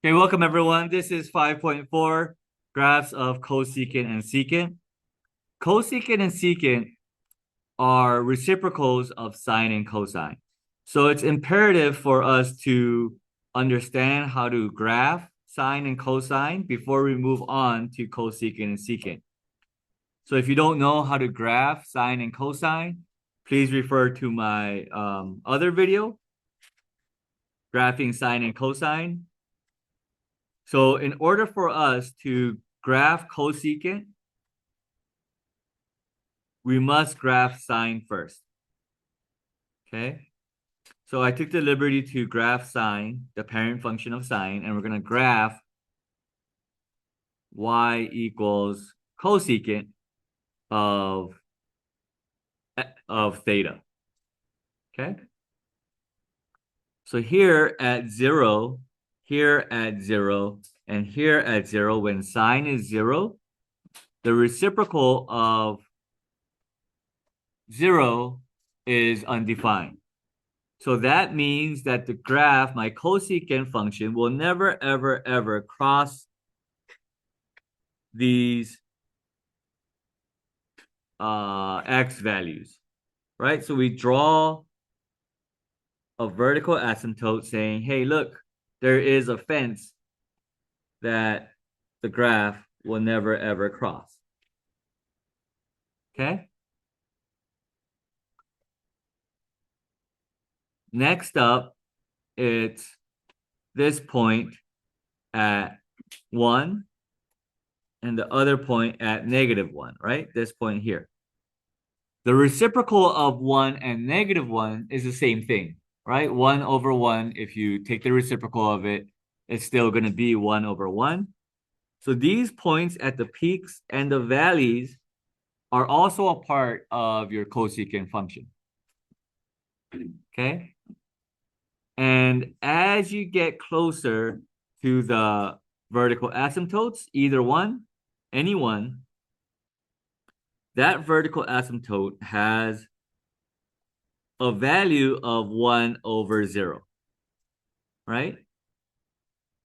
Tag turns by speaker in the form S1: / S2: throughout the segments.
S1: Okay, welcome everyone. This is 5.4, graphs of cosecant and secant. Cosecant and secant are reciprocals of sine and cosine. So it's imperative for us to understand how to graph sine and cosine before we move on to cosecant and secant. So if you don't know how to graph sine and cosine, please refer to my other video, graphing sine and cosine. So in order for us to graph cosecant, we must graph sine first. Okay. So I took the liberty to graph sine, the parent function of sine, and we're going to graph y equals cosecant of theta. Okay. So here at 0, here at 0, and here at 0, when sine is 0, the reciprocal of 0 is undefined. So that means that the graph, my cosecant function, will never, ever, ever cross these x values, right? So we draw a vertical asymptote saying, hey, look, there is a fence that the graph will never, ever cross. Okay? Next up, it's this point at 1 and the other point at -1, right? This point here. The reciprocal of 1 and -1 is the same thing, right? 1 over 1, if you take the reciprocal of it, it's still going to be 1 over 1. So these points at the peaks and the valleys are also a part of your cosecant function. Okay? And as you get closer to the vertical asymptotes, either one, any one, that vertical asymptote has a value of 1 over 0, right?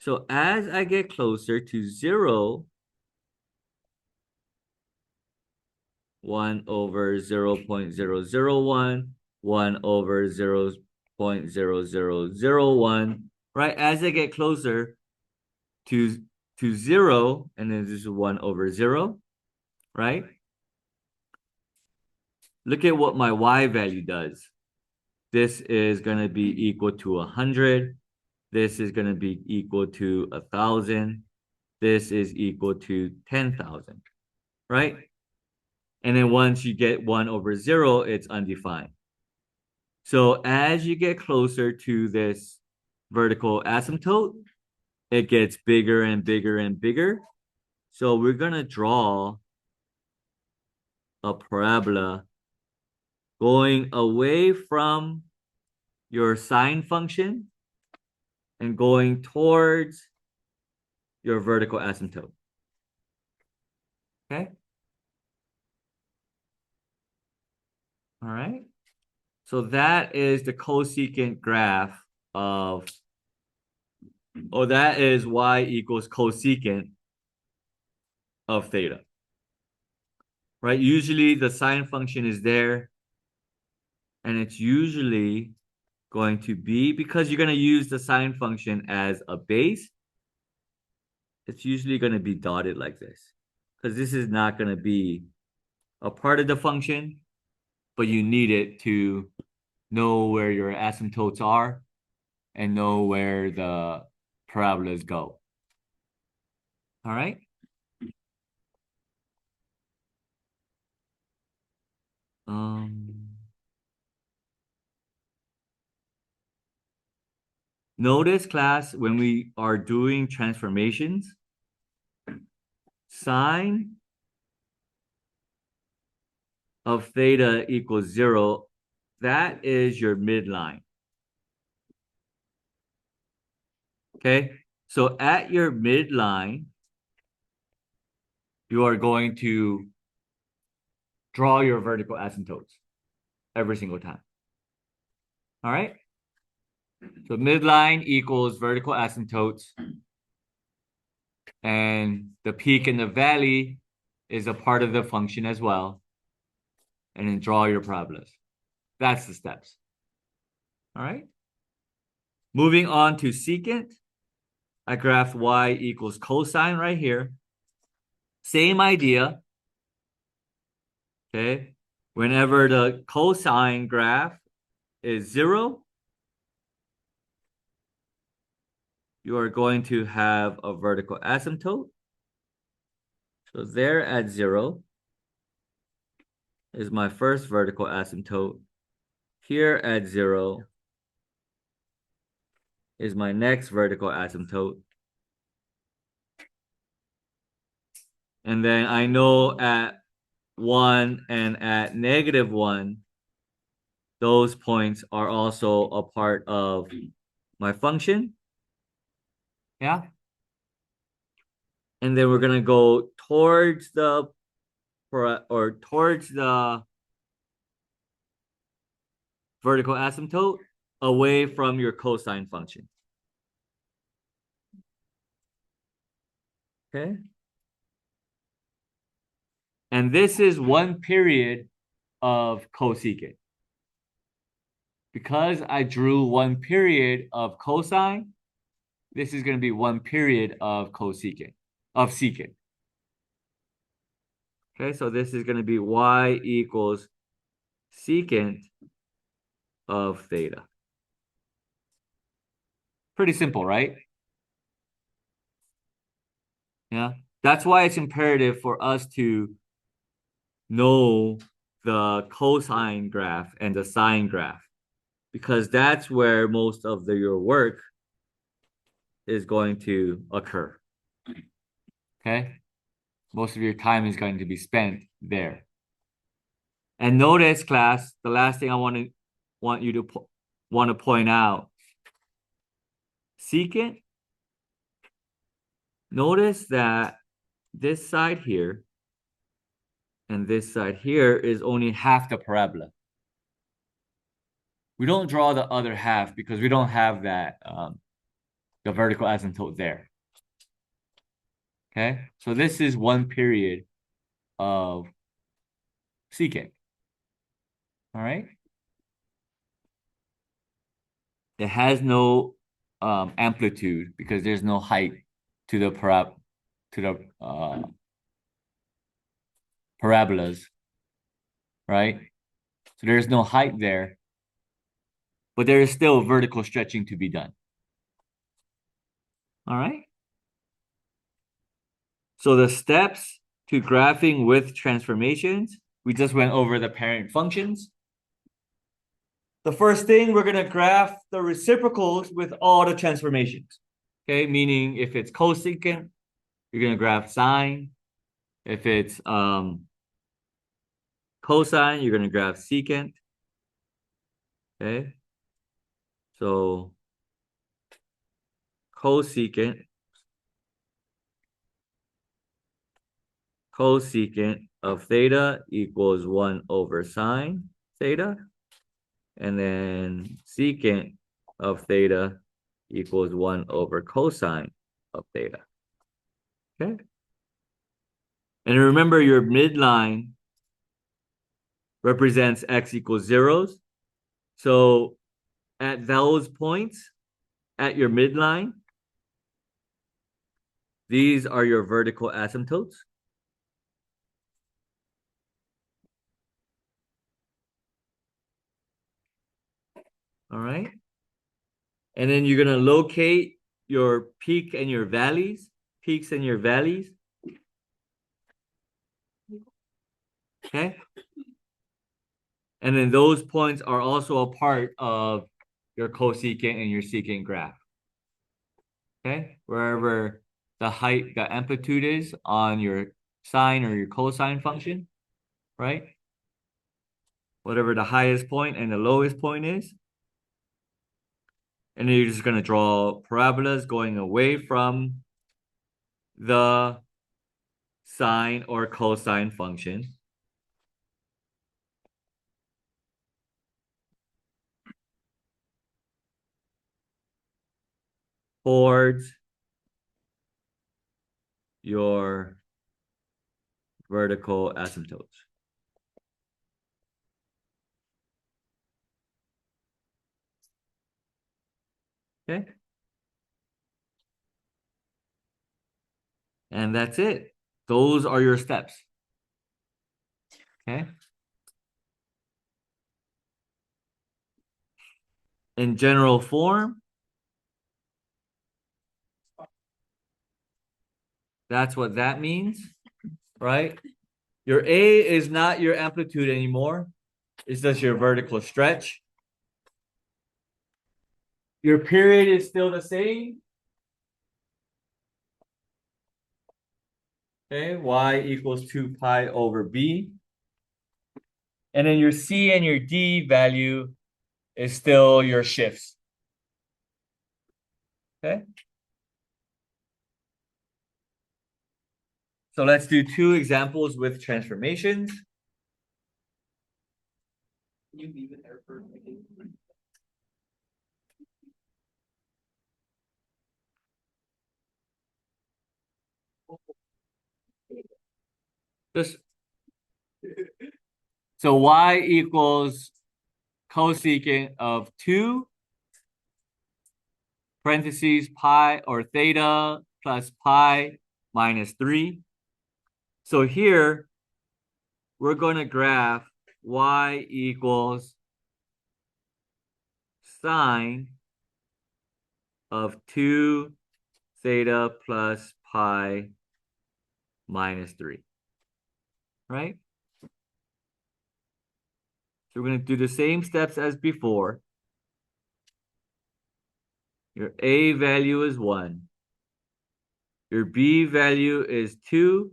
S1: So as I get closer to 0, 1 over 0 0.001, 1 over 0 0.0001, right? As I get closer to 0, and then this is 1 over 0, right? Look at what my y value does. This is going to be equal to 100. This is going to be equal to 1,000. This is equal to 10,000, right? And then once you get 1 over 0, it's undefined. So as you get closer to this vertical asymptote, it gets bigger and bigger and bigger. So we're going to draw a parabola going away from your sine function and going towards your vertical asymptote. Okay? All right. So that is the cosecant graph of, that is y equals cosecant of theta. Right? Usually the sine function is there, and it's usually going to be, because you're going to use the sine function as a base, it's usually going to be dotted like this, because this is not going to be a part of the function, but you need it to know where your asymptotes are and know where the parabolas go. All right. Notice, class, when we are doing transformations, sine of theta equals 0, that is your midline. Okay, so at your midline, you are going to draw your vertical asymptotes every single time. All right, so midline equals vertical asymptotes. And the peak and the valley is a part of the function as well. And then draw your parabolas. That's the steps. All right. Moving on to secant. I graphed y equals cosine right here. Same idea. Okay. Whenever the cosine graph is 0, you are going to have a vertical asymptote. So there at 0 is my first vertical asymptote. Here at 0 is my next vertical asymptote. And then I know at 1 and at -1, those points are also a part of my function. Yeah. And then we're going to go towards the vertical asymptote away from your cosine function. Okay. And this is one period of cosecant. Because I drew one period of cosine, this is going to be one period of cosecant, of secant. Okay, so this is going to be y equals secant of theta. Pretty simple, right? Yeah. That's why it's imperative for us to know the cosine graph and the sine graph, because that's where most of your work is going to occur. Okay? Most of your time is going to be spent there. And notice, class, the last thing I want you to point out, secant, notice that this side here and this side here is only half the parabola. We don't draw the other half because we don't have that the vertical asymptote there. Okay, so this is one period of secant. All right, it has no amplitude because there's no height to the parabolas, right? So there's no height there, but there is still vertical stretching to be done. All right. So the steps to graphing with transformations, we just went over the parent functions. The first thing, we're going to graph the reciprocals with all the transformations. Okay, meaning if it's cosecant, you're going to graph sine. If it's cosine, you're going to graph secant. Okay, so cosecant of theta equals 1 over sine theta. And then secant of theta equals 1 over cosine of theta. Okay. And remember, your midline represents x equals 0s. So at those points, at your midline, these are your vertical asymptotes. All right. And then you're going to locate your peaks and your valleys. Okay. And then those points are also a part of your cosecant and your secant graph. Okay, wherever the height, the amplitude is on your sine or your cosine function, right? Whatever the highest point and the lowest point is. And then you're just going to draw parabolas going away from the sine or cosine function. Towards your vertical asymptotes. Okay. And that's it. Those are your steps. Okay. In general form, that's what that means, right? Your A is not your amplitude anymore. It's just your vertical stretch. Your period is still the same. Okay, y equals 2 pi over b. And then your C and your D value is still your shifts. Okay. So let's do two examples with transformations. Can you leave it there for a second? Just so y equals cosecant of 2 parentheses pi or theta plus pi minus 3. So here we're going to graph y equals sine of 2 theta plus pi minus 3, right? So we're going to do the same steps as before. Your A value is 1. Your B value is 2.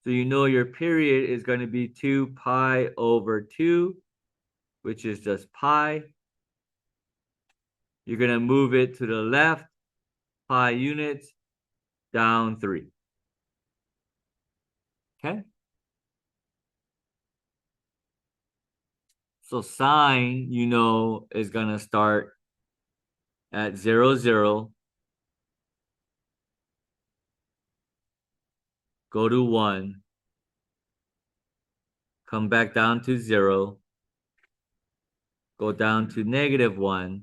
S1: So you know your period is going to be 2 pi over 2, which is just pi. You're going to move it to the left, pi units, down 3. Okay? So sine, you know, is going to start at 0, 0, go to 1, come back down to 0, go down to -1,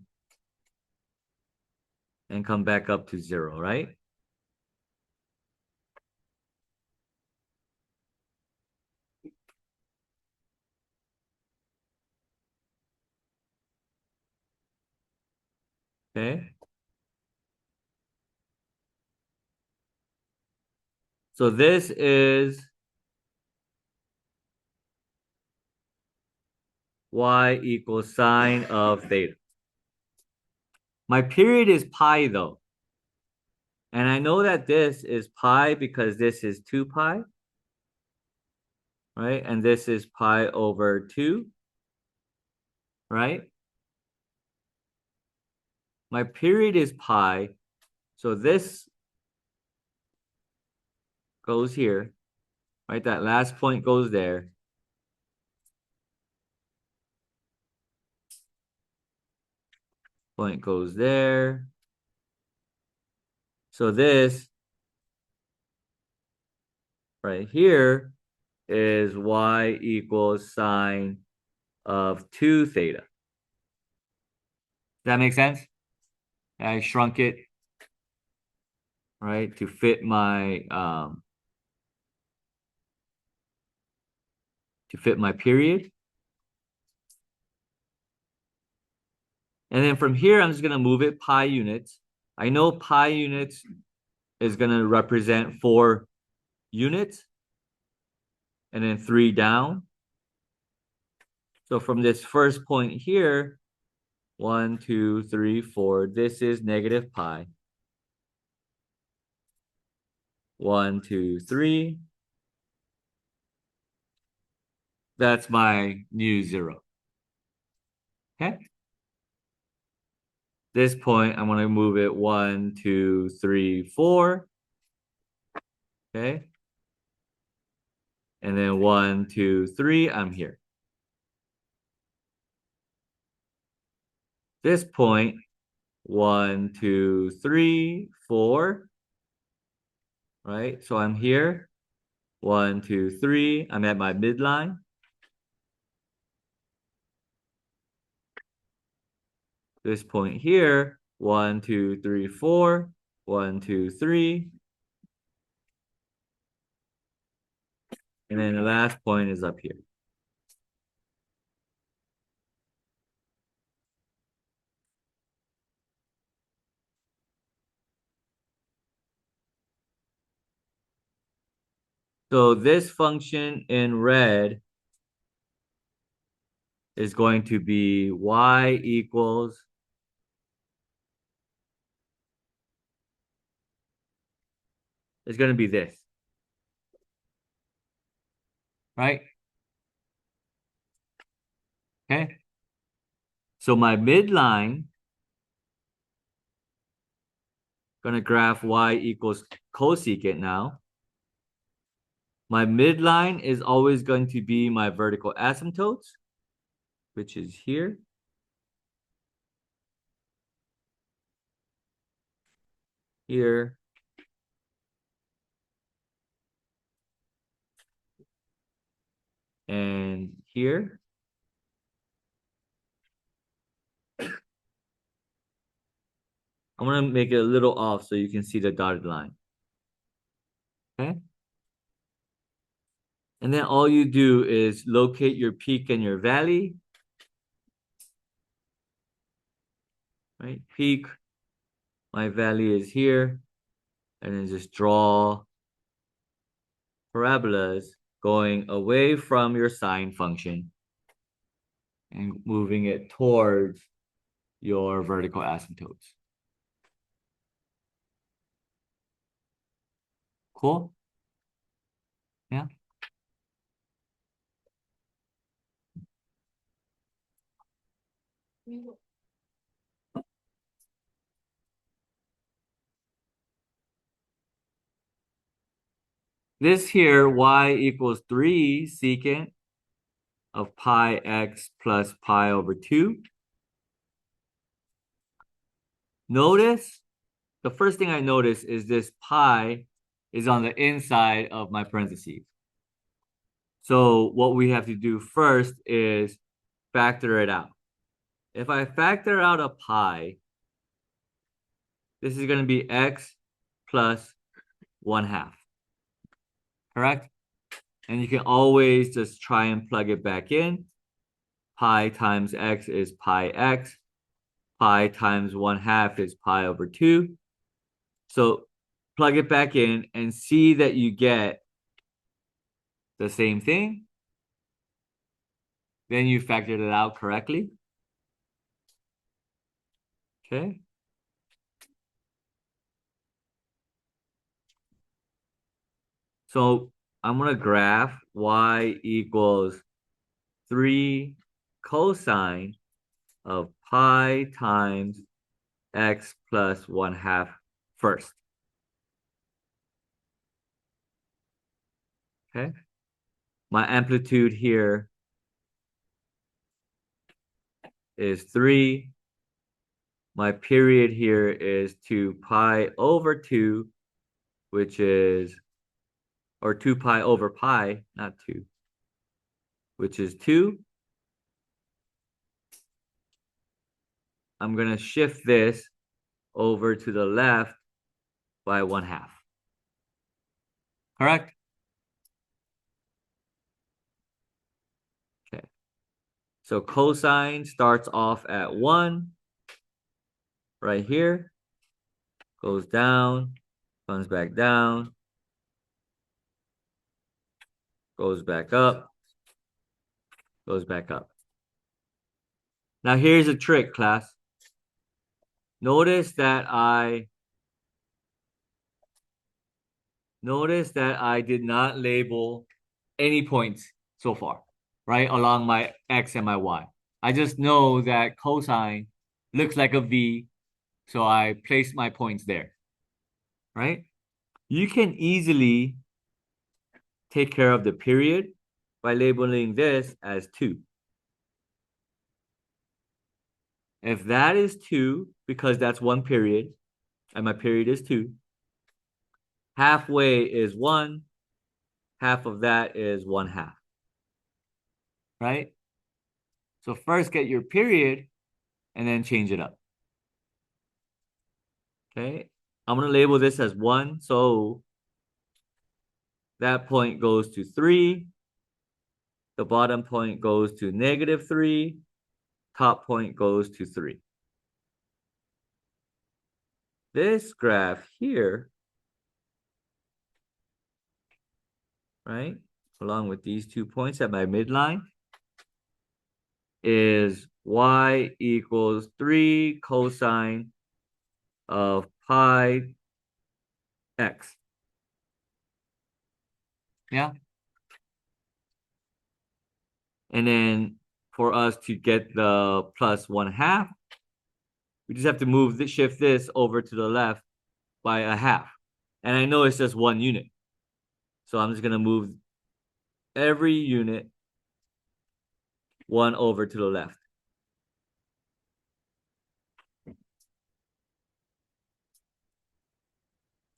S1: and come back up to 0, right? Okay? So this is y equals sine of theta. My period is pi though. And I know that this is pi because this is 2 pi, right? And this is pi over 2, right? My period is pi, so this goes here, right? That last point goes there. Point goes there. So this right here is y equals sine of 2 theta. Does that make sense? I shrunk it, right, to fit my period. And then from here, I'm just going to move it pi units. I know pi units is going to represent 4 units and then 3 down. So from this first point here, 1, 2, 3, 4, this is negative pi. 1, 2, 3. That's my new 0. Okay. This point, I'm going to move it 1, 2, 3, 4. Okay. And then 1, 2, 3, I'm here. This point, 1, 2, 3, 4. right? So I'm here, 1, 2, 3. I'm at my midline. This point here, 1, 2, 3, 4. 1, 2, 3. And then the last point is up here. So this function in red is going to be y equals is going to be this, right? Okay. So my midline, going to graph y equals cosecant now. My midline is always going to be my vertical asymptotes, which is here. Here. And here. I'm going to make it a little off so you can see the dotted line. Okay. And then all you do is locate your peak and your valley. Right? Peak, my valley is here. And then just draw parabolas going away from your sine function and moving it towards your vertical asymptotes. Cool? Yeah. This here, y equals 3 secant of pi x plus pi over 2. Notice, the first thing I notice is this pi is on the inside of my parentheses. So what we have to do first is factor it out. If I factor out a pi, this is going to be x plus 1/2. Correct? And you can always just try and plug it back in. Pi times x is pi x. Pi times 1/2 is pi over 2. So plug it back in and see that you get the same thing. Then you factored it out correctly. Okay. So I'm going to graph y equals 3 cosine of pi times x plus 1/2 first. Okay. My amplitude here is 3. My period here is 2 pi over 2, which is, or 2 pi over pi, not 2, which is 2. I'm going to shift this over to the left by 1/2. Correct? Okay. So cosine starts off at 1 right here, goes down, comes back down, goes back up, goes back up. Now here's a trick, class. Notice that I did not label any points so far, right? Along my X and my Y. I just know that cosine looks like a V, so I placed my points there, right? You can easily take care of the period by labeling this as 2. If that is 2, because that's one period, and my period is 2, Halfway is 1. Half of that is 1/2. Right? So first get your period and then change it up. Okay? I'm going to label this as 1. So that point goes to 3. The bottom point goes to -3. Top point goes to 3. This graph here, right, along with these 2 points at my midline, is y equals 3 cosine of pi x. Yeah. And then for us to get the plus 1/2, we just have to shift this over to the left by 1/2. And I know it's just 1 unit. So I'm just going to move every unit 1 over to the left.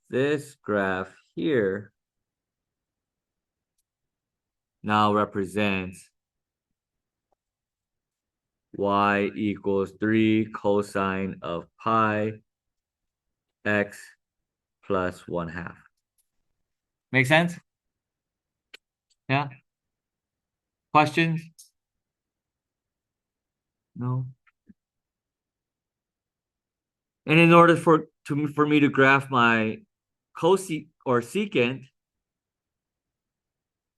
S1: This graph here now represents y equals 3 cosine of pi x plus 1/2. Make sense? Yeah? Questions? No? And in order for me to graph my cosecant or secant,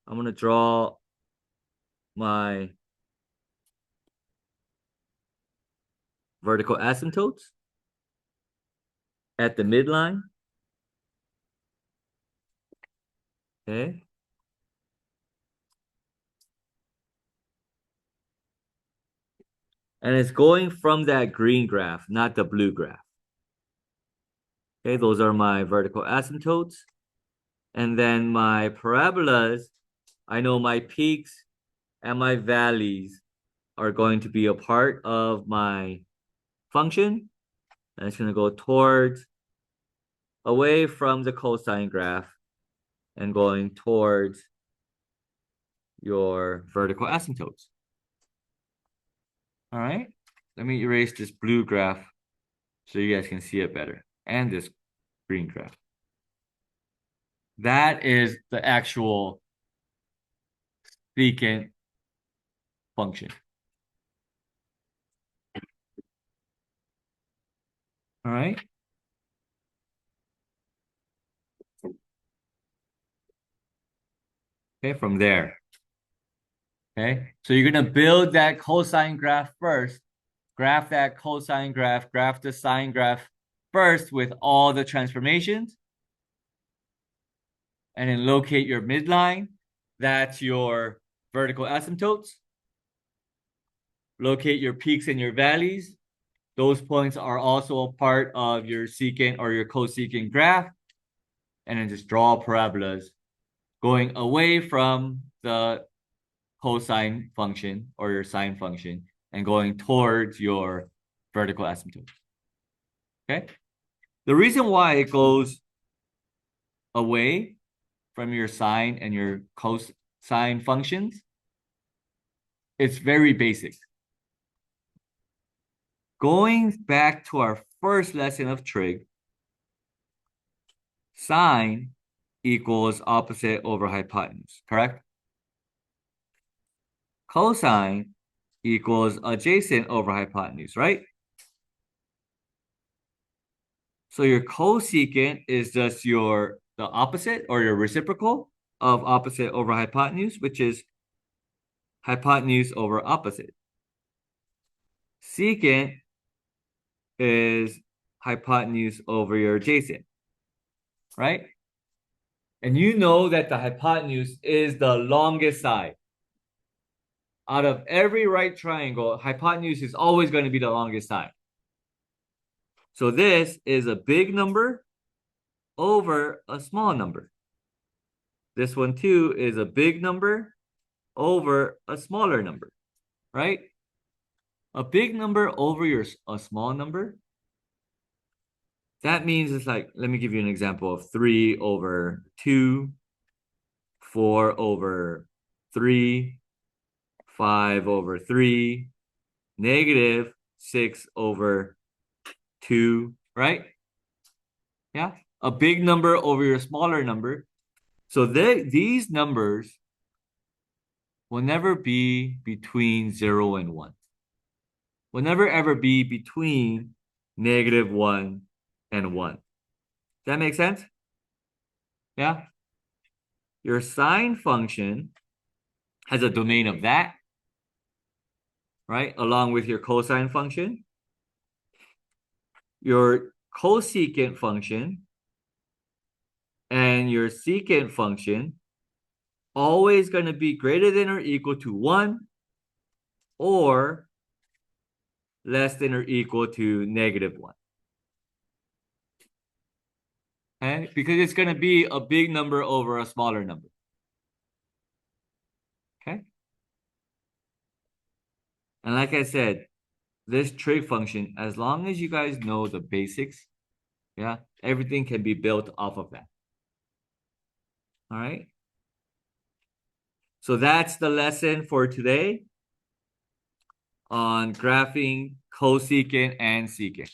S1: I'm going to draw my vertical asymptotes at the midline. Okay. And it's going from that green graph, not the blue graph. Okay, those are my vertical asymptotes. And then my parabolas, I know my peaks and my valleys are going to be a part of my function. And it's going to go towards, away from the cosine graph and going towards your vertical asymptotes. All right, let me erase this blue graph so you guys can see it better, and this green graph. That is the actual secant function. All right. Okay, from there. Okay, so you're gonna build that cosine graph first, graph that cosine graph, graph the sine graph first with all the transformations, and then locate your midline. That's your vertical asymptotes. Locate your peaks and your valleys. Those points are also a part of your secant or your cosecant graph. And then just draw parabolas going away from the cosine function or your sine function and going towards your vertical asymptote. Okay? The reason why it goes away from your sine and your cosine functions, it's very basic. Going back to our first lesson of trig, sine equals opposite over hypotenuse, correct? Cosine equals adjacent over hypotenuse, right? So your cosecant is just the opposite or your reciprocal of opposite over hypotenuse, which is hypotenuse over opposite. Secant is hypotenuse over your adjacent, right? And you know that the hypotenuse is the longest side. Out of every right triangle, hypotenuse is always going to be the longest side. So this is a big number over a small number. This one too is a big number over a smaller number, right? A big number over a small number That means it's like, let me give you an example of 3 over 2, 4 over 3, 5 over 3, negative 6 over 2, right? Yeah. A big number over your smaller number. So these numbers will never be between 0 and 1. Will never ever be between negative 1 and 1. Does that make sense? Yeah. Your sine function has a domain of that, right? Along with your cosine function. Your cosecant function and your secant function always going to be greater than or equal to 1 or less than or equal to negative 1. Okay? Because it's going to be a big number over a smaller number. Okay? And like I said, this trig function, as long as you guys know the basics, yeah, everything can be built off of that. All right? So that's the lesson for today on graphing cosecant and secant.